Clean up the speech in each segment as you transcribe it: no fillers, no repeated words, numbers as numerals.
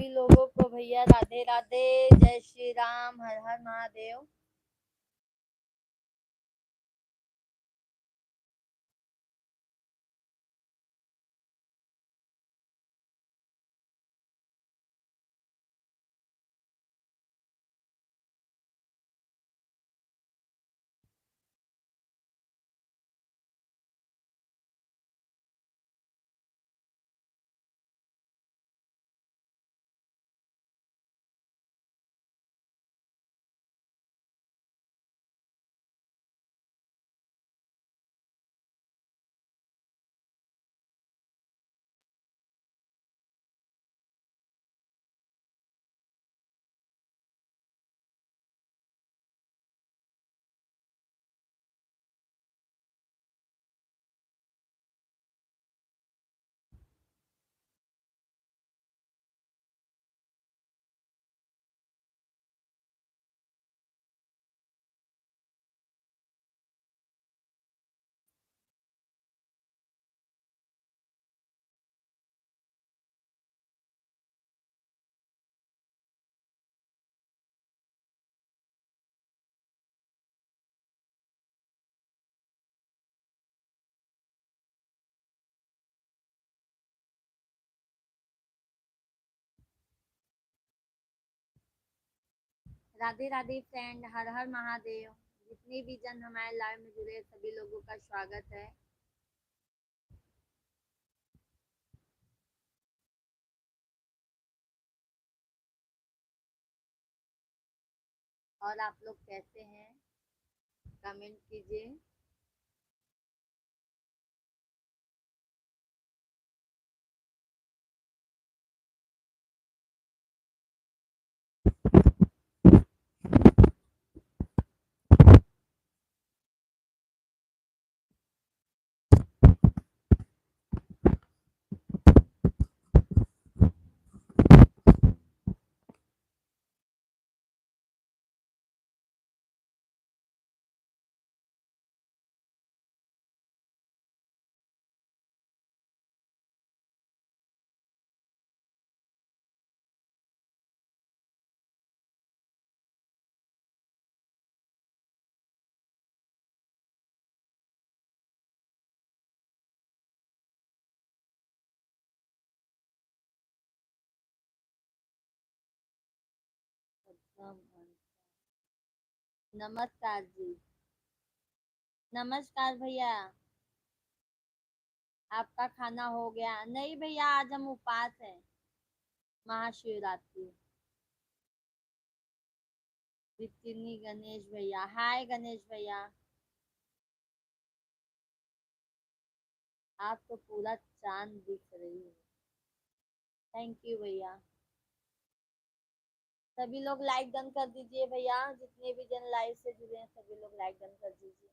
सभी लोगों को भैया राधे राधे, जय श्री राम, हर हर महादेव। राधे राधे फ्रेंड, हर हर महादेव। जितने भी जन हमारे लाइव में जुड़े सभी लोगों का स्वागत है। और आप लोग कैसे हैं, कमेंट कीजिए। नमस्कार जी। नमस्कार भैया। आपका खाना हो गया? नहीं भैया, आज हम उपवास हैं, महाशिवरात्रि। विक्टिनी गणेश भैया, हाय गणेश भैया। आप तो पूरा चांद दिख रही है। थैंक यू भैया। सभी लोग लाइक डन कर दीजिए भैया, जितने भी जन लाइव से जुड़े हैं सभी लोग लाइक डन कर दीजिए।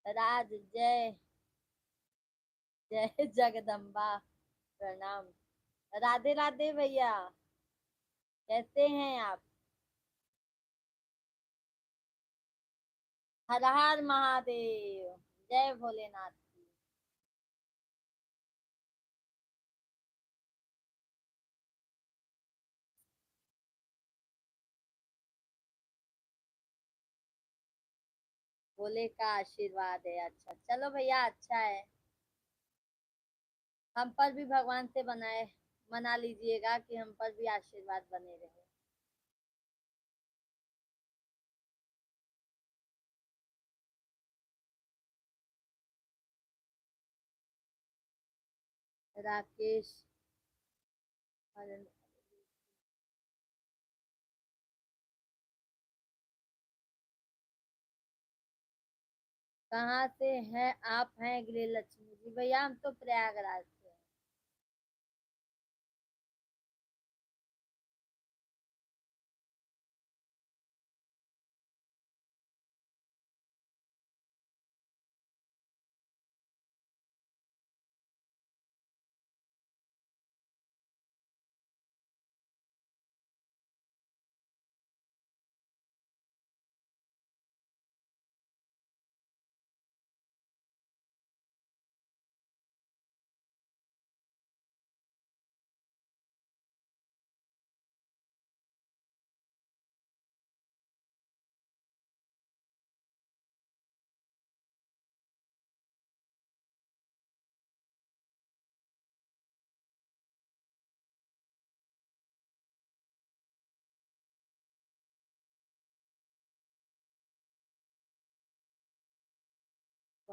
राज जय, जय जगदम्बा, प्रणाम। राधे राधे भैया, कैसे हैं आप? हर हर महादेव, जय भोलेनाथ की। भोले का आशीर्वाद है। अच्छा चलो भैया, अच्छा है। हम पर भी भगवान से बनाए मना लीजिएगा कि हम पर भी आशीर्वाद बने रहे। राकेश, कहाँ से हैं आप? हैं गृह लक्ष्मी जी? भैया हम तो प्रयागराज से हैं।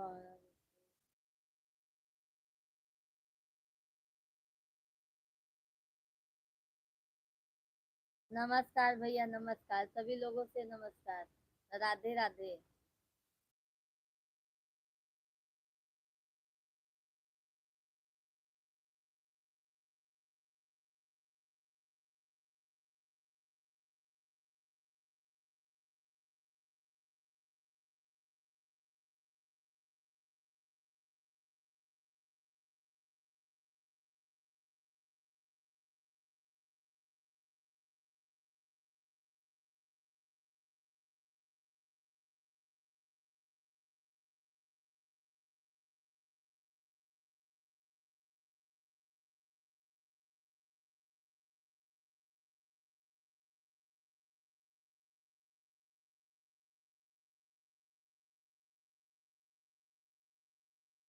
गौरव। नमस्कार भैया, नमस्कार, सभी लोगों से नमस्कार। राधे राधे।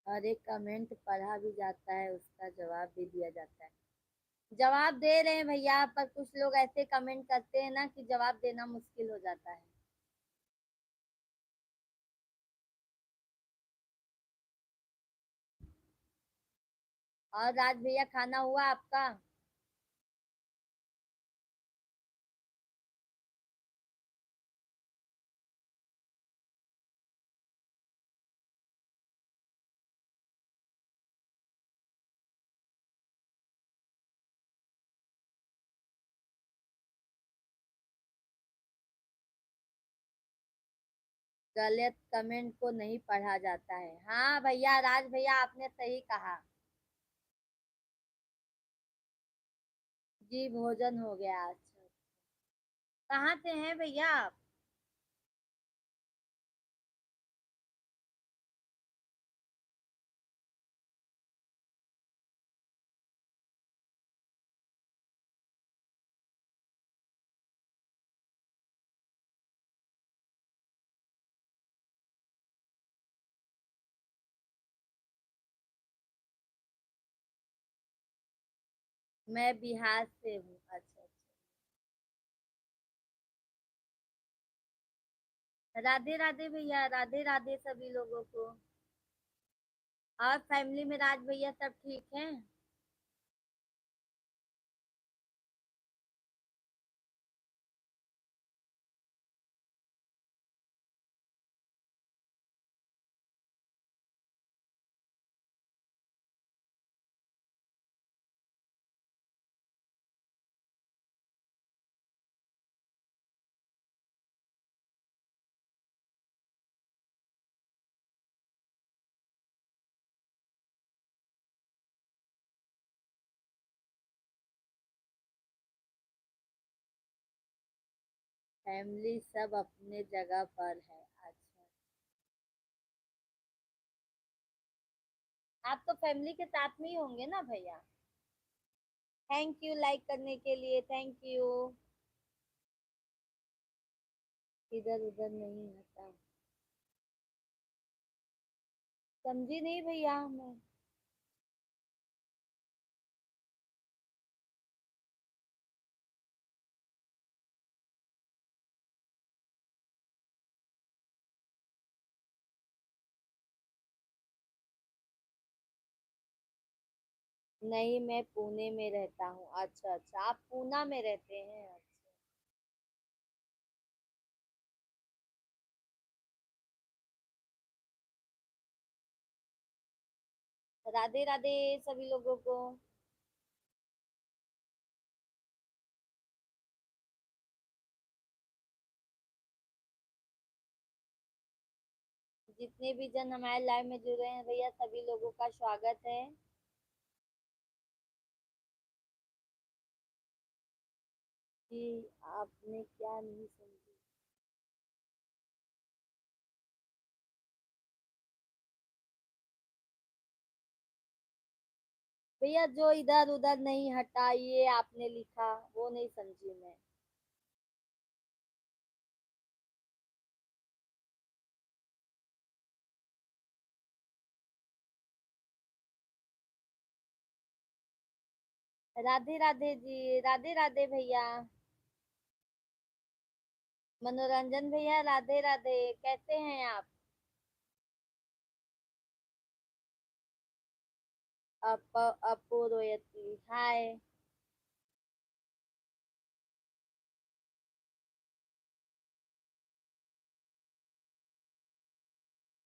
और एक कमेंट पढ़ा भी जाता है, उसका जवाब भी दिया जाता है। जवाब दे रहे हैं भैया, पर कुछ लोग ऐसे कमेंट करते हैं ना कि जवाब देना मुश्किल हो जाता है। और राज भैया, खाना हुआ आपका? गलत कमेंट को नहीं पढ़ा जाता है। हाँ भैया, राज भैया, आपने सही कहा। जी, भोजन हो गया। अच्छा, कहाँ से हैं भैया आप? मैं बिहार से हूँ। अच्छा, अच्छा। राधे राधे भैया, राधे राधे सभी लोगों को। और फैमिली में राज भैया सब ठीक हैं? फैमिली सब अपने जगह पर है। अच्छा, आप तो फैमिली के साथ में ही होंगे ना भैया? थैंक यू लाइक करने के लिए, थैंक यू। इधर उधर नहीं हटा। समझी नहीं भैया मैं। नहीं, मैं पुणे में रहता हूँ। अच्छा अच्छा, आप पूना में रहते हैं। अच्छा। राधे राधे सभी लोगों को। जितने भी जन हमारे लाइव में जुड़े हैं भैया, सभी लोगों का स्वागत है। कि आपने क्या नहीं समझी? भैया, जो इधर उधर नहीं हटा ये आपने लिखा, वो नहीं समझी मैं। राधे राधे जी, राधे राधे भैया। मनोरंजन भैया, राधे राधे, कैसे हैं आप? अपो रोयती हाय।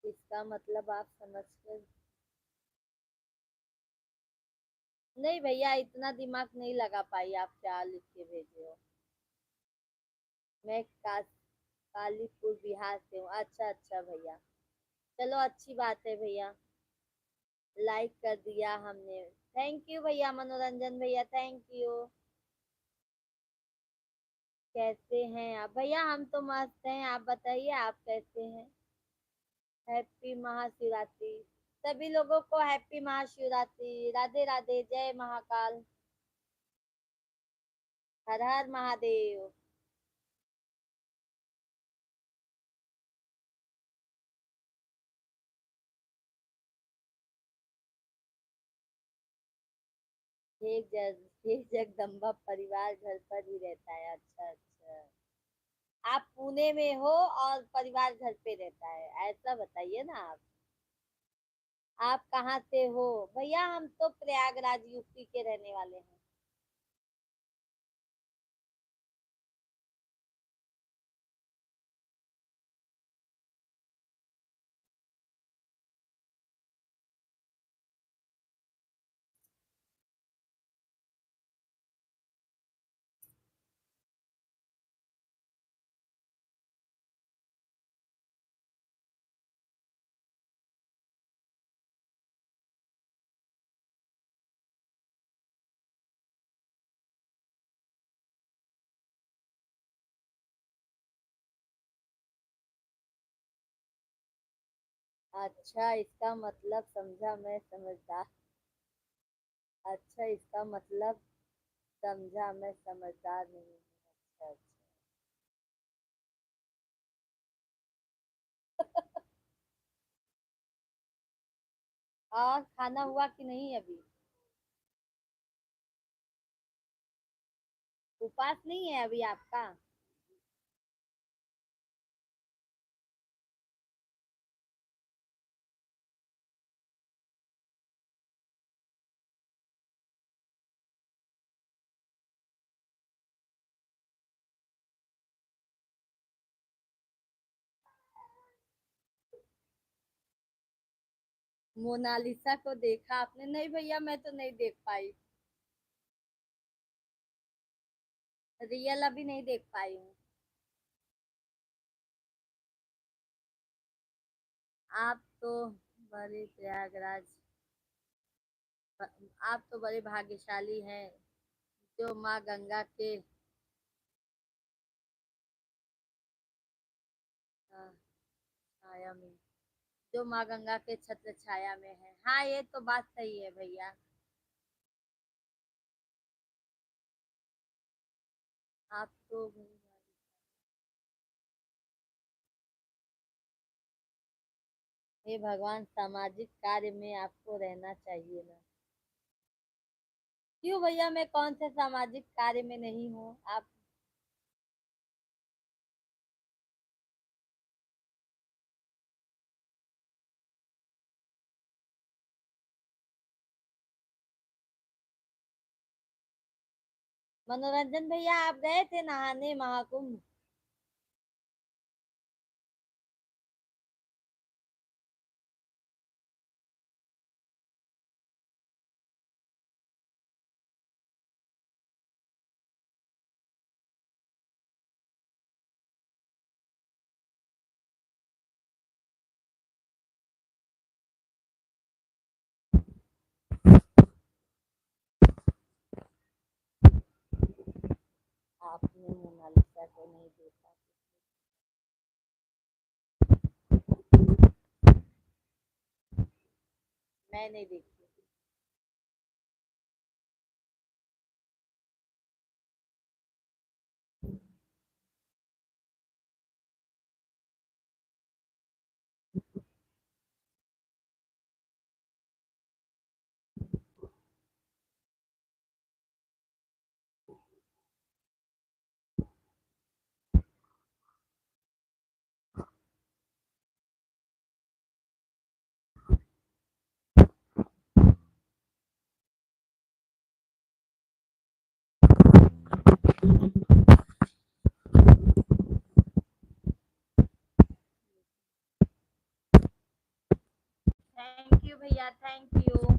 इसका मतलब आप समझ कर। नहीं भैया, इतना दिमाग नहीं लगा पाई, आप क्या लिख के भेजे हो। मैं कालीपुर बिहार से हूँ। अच्छा अच्छा भैया, चलो अच्छी बात है भैया। लाइक कर दिया हमने। थैंक यू भैया, मनोरंजन भैया, थैंक यू। कैसे हैं आप भैया? हम तो मस्त हैं, आप बताइए आप कैसे हैं। हैप्पी महाशिवरात्रि। सभी लोगों को हैप्पी महाशिवरात्रि। राधे राधे, जय महाकाल। हर हर महादेव। एक जगदम्बा परिवार घर पर ही रहता है। अच्छा अच्छा, आप पुणे में हो और परिवार घर पे रहता है, ऐसा बताइए ना आप। आप कहाँ से हो? भैया हम तो प्रयागराज यूपी के रहने वाले हैं। अच्छा इसका मतलब समझा, मैं समझदार। अच्छा इसका मतलब समझा, मैं समझदार नहीं हूँ। अच्छा अच्छा। और खाना हुआ कि नहीं अभी? उपवास नहीं है अभी आपका? मोनालिसा को देखा आपने? नहीं भैया, मैं तो नहीं देख पाई। रियल अभी नहीं देख पाई हूँ। आप तो बड़े प्रयागराज, आप तो बड़े भाग्यशाली हैं जो माँ गंगा के छाया में, जो माँ गंगा के छत्र छाया में है। हाँ ये तो बात सही है भैया। आप तो हे भगवान, सामाजिक कार्य में आपको रहना चाहिए ना। क्यों भैया, मैं कौन से सामाजिक कार्य में नहीं हूँ आप? मनोरंजन भैया, आप गए थे नहाने महाकुंभ? आपने मोनालिसा को नहीं देखा? मैं नहीं देखी। भैया, थैंक यू।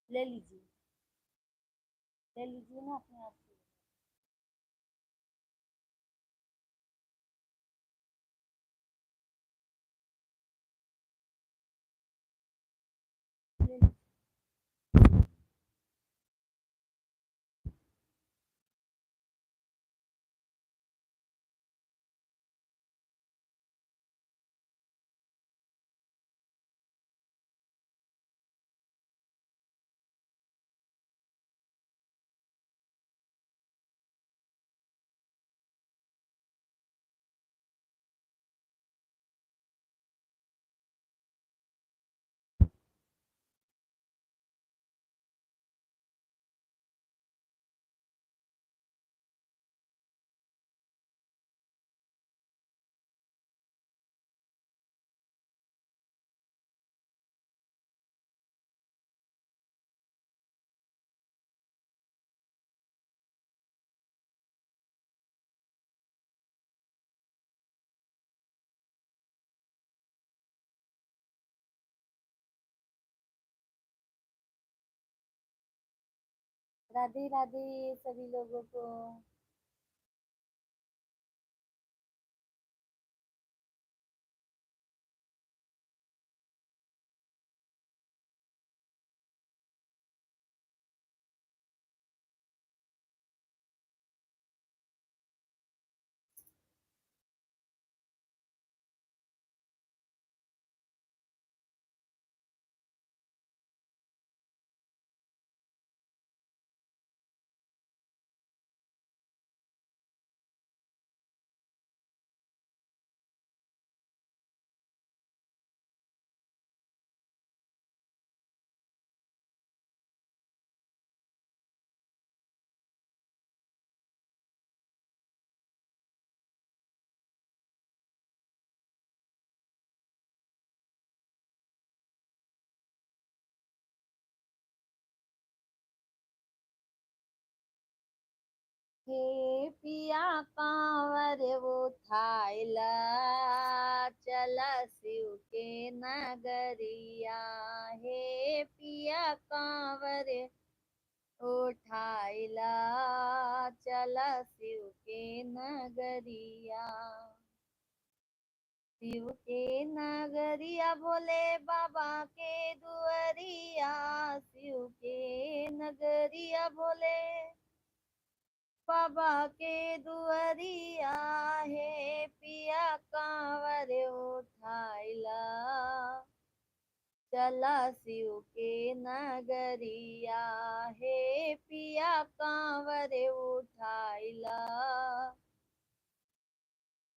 ले लीजिए, ले लीजिए ना अपने आप से। ले लीजिए। राधे राधे सभी लोगों को। हे पिया कांवर उठाइला, चला शिव के नगरिया। हे पिया कांवर उठाइला, चला शिव के नगरिया। शिव के नगरिया भोले बाबा के दुआरिया। शिव के नगरिया भोले बाबा के दुआरिया। हे पिया कांवर उठाइला, चला शिव के नगरिया। हे पिया कांवर उठाइला,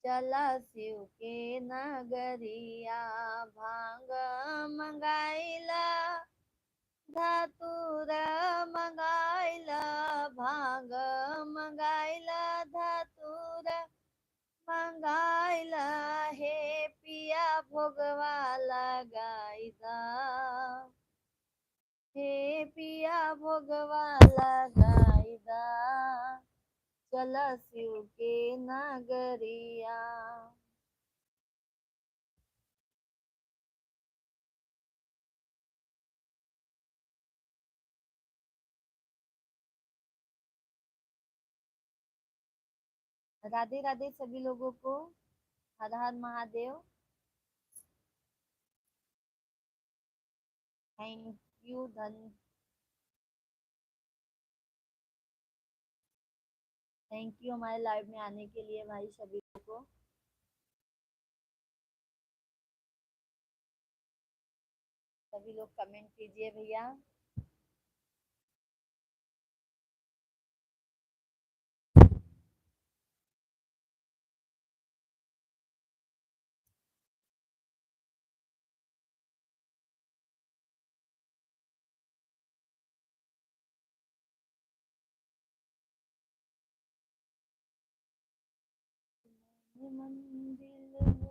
चला शिव के नगरिया भांग मंगाइला धतूर मंगाइला भांग मंगाइला धतूर मंगाइला हे पिया भोगवा लगाइदा हे पिया भोगवा लगाइदा चल शिव के नगरिया। राधे राधे सभी लोगों को। हर हर महादेव। थैंक यू धन थैंक यू हमारे लाइव में आने के लिए भाई सभी को। सभी लोग कमेंट कीजिए भैया। मंदिर में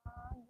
आग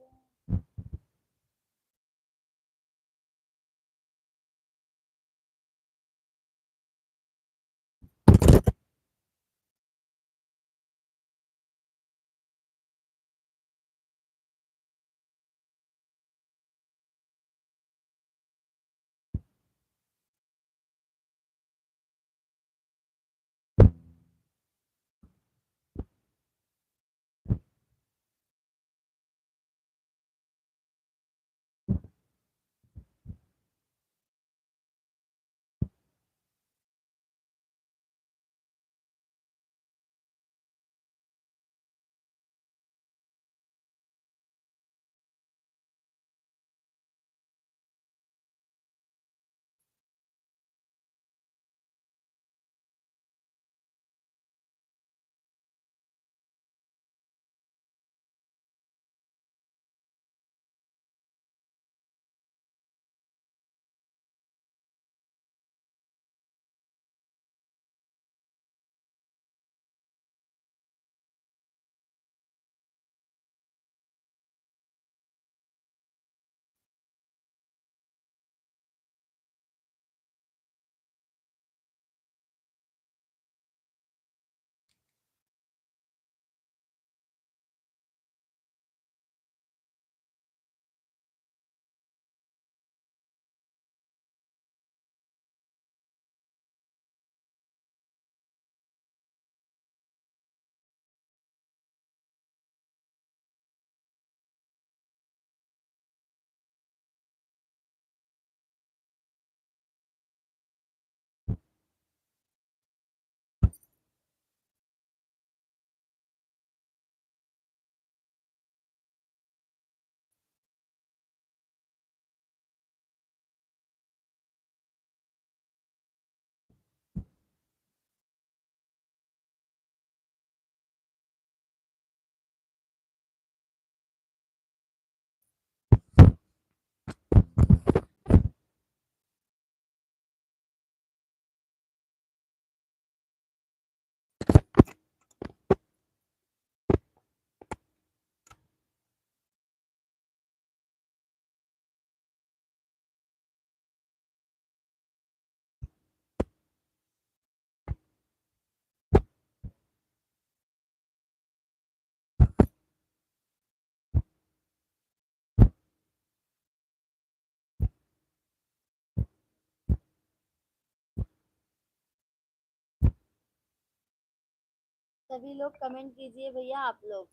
सभी लोग कमेंट कीजिए भैया आप लोग।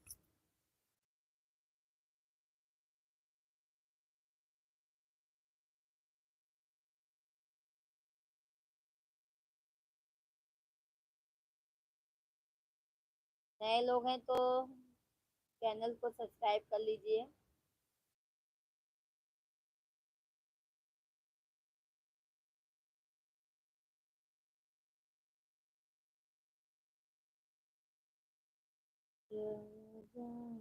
नए लोग हैं तो चैनल को सब्सक्राइब कर लीजिए। जाऊं।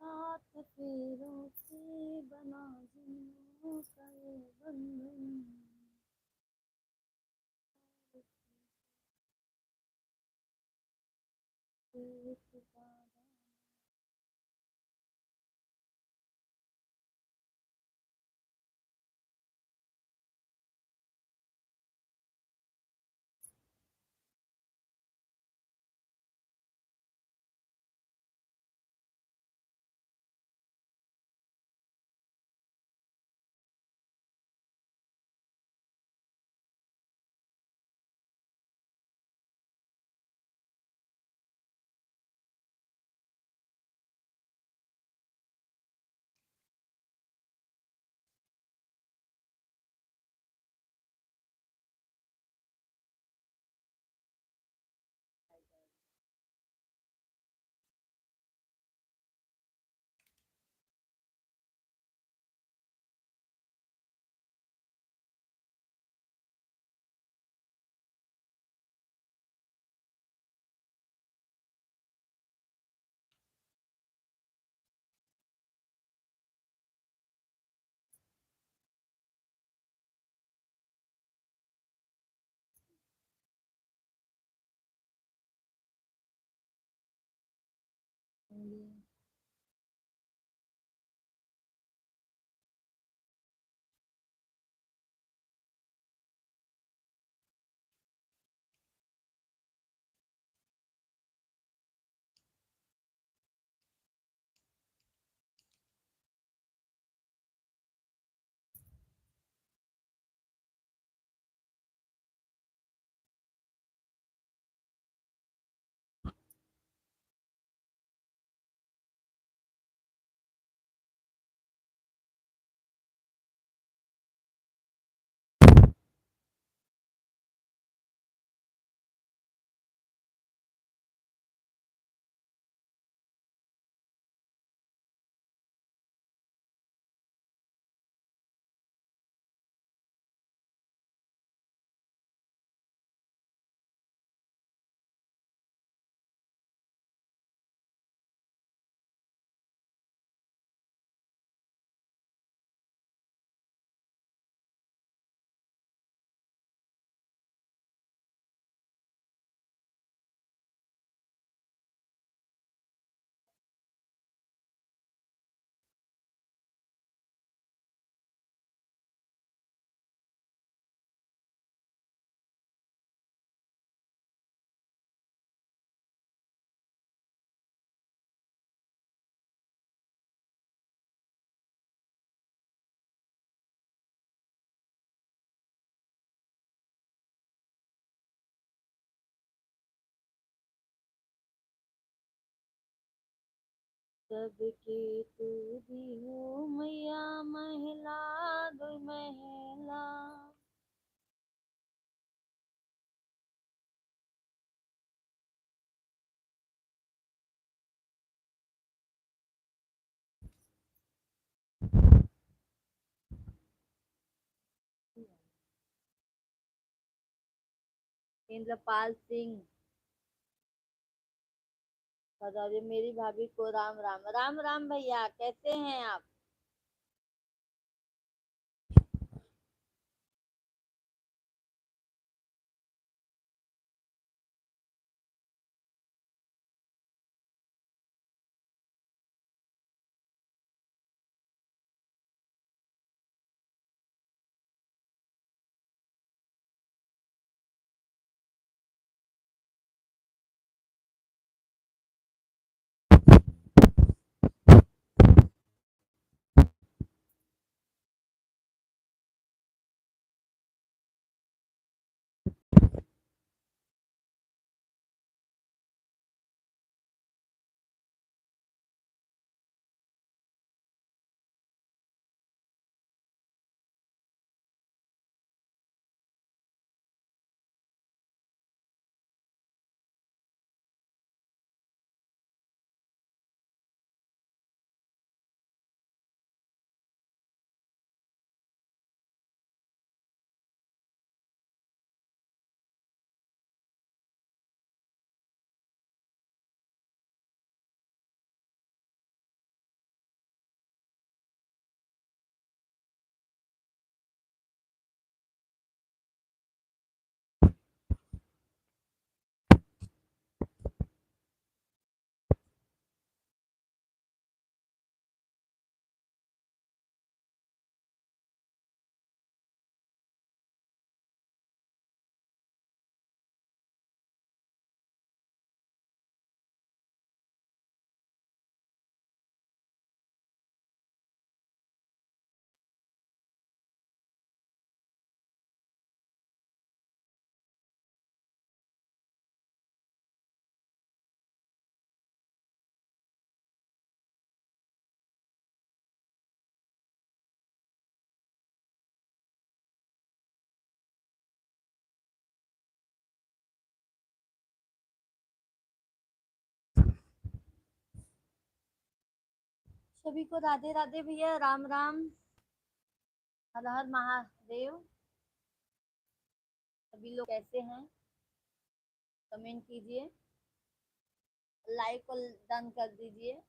सात फेरों से बना जन्मों का ये बंधन, एक वादा। सबके तू भी हो मैया, महिला दो महिला। इंद्रपाल सिंह। बताइए मेरी भाभी को राम राम। राम राम भैया, कैसे हैं आप? सभी को राधे राधे भैया, राम राम, हर हर महादेव। सभी लोग कैसे हैं? कमेंट कीजिए, लाइक और डन कर दीजिए।